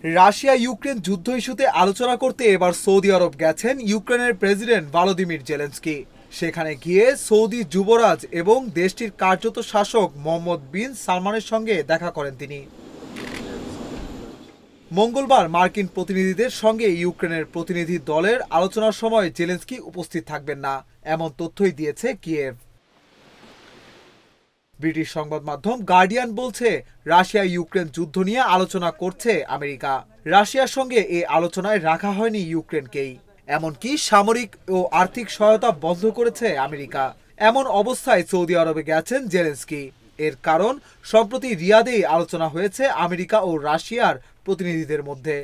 Russia Ukraine যুদ্ধ ইস্যুতে আলোচনা করতে এবার সৌদি আরব গেছেন ইউক্রেনের প্রেসিডেন্ট ভলোদিমির জেলেনস্কি। সেখানে গিয়ে সৌদি যুবরাজ এবং দেশটির কার্যত শাসক মোহাম্মদ বিন সালমানের সঙ্গে দেখা করেন তিনি। মঙ্গলবার মার্কিন প্রতিনিধিদের সঙ্গে ইউক্রেনের প্রতিনিধি দলের আলোচনার সময় জেলেনস্কি উপস্থিত থাকবেন না, এমন তথ্যই দিয়েছে কিয়েভ। ব্রিটিশ সংবাদ মাধ্যম গার্ডিয়ান বলছে, রাশিয়া ইউক্রেন যুদ্ধ নিয়ে আলোচনা করছে আমেরিকা। রাশিয়ার সঙ্গে এই আলোচনায় রাখা হয়নি ইউক্রেনকেই, এমনকি সামরিক ও আর্থিক সহায়তা বন্ধ করেছে আমেরিকা। এমন অবস্থায় সৌদি আরবে গেছেন জেলেনস্কি। এর কারণ, সম্প্রতি রিয়াদেই আলোচনা হয়েছে আমেরিকা ও রাশিয়ার প্রতিনিধিদের মধ্যে।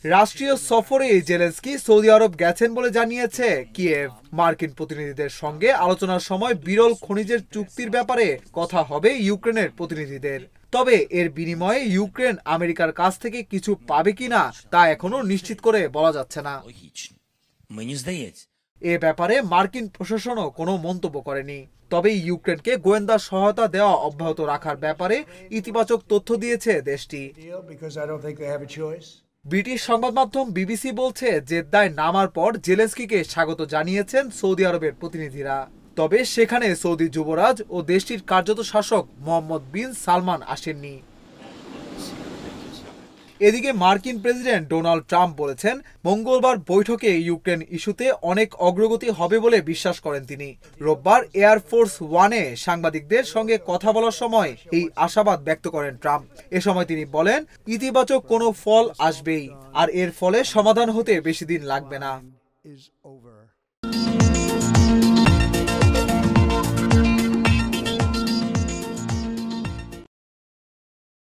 রাষ্ট্রীয় সফরে জেলেনস্কি সৌদি আরব গেছেন বলে জানিয়েছে কিয়েভ। মার্কিন প্রতিনিধিদের সঙ্গে আলোচনার সময় বিরল খনিজের চুক্তির ব্যাপারে কথা হবে ইউক্রেনের প্রতিনিধিদের। তবে এর বিনিময়ে ইউক্রেন আমেরিকার কাছ থেকে কিছু পাবে কিনা তা এখনো নিশ্চিত করে বলা যাচ্ছে না। এ ব্যাপারে মার্কিন প্রশাসনও কোনো মন্তব্য করেনি। তবে ইউক্রেনকে গোয়েন্দা সহায়তা দেওয়া অব্যাহত রাখার ব্যাপারে ইতিবাচক তথ্য দিয়েছে দেশটি। ব্রিটিশ সংবাদ মাধ্যম বিবিসি বলছে, জেদ্দায় নামার পর জেলেনস্কিকে স্বাগত জানিয়েছেন সৌদি আরবের প্রতিনিধিরা। তবে সেখানে সৌদি যুবরাজ ও দেশটির কার্যত শাসক মোহাম্মদ বিন সালমান আসেননি। এদিকে মার্কিন প্রেসিডেন্ট ডোনাল্ড ট্রাম্প বলেছেন, মঙ্গলবার বৈঠকে ইউক্রেন ইস্যুতে অনেক অগ্রগতি হবে বলে বিশ্বাস করেন তিনি। রোববার এয়ারফোর্স ওয়ানে সাংবাদিকদের সঙ্গে কথা বলার সময় এই আশাবাদ ব্যক্ত করেন ট্রাম্প। এ সময় তিনি বলেন, ইতিবাচক কোনো ফল আসবেই, আর এর ফলে সমাধান হতে বেশি দিন লাগবে না।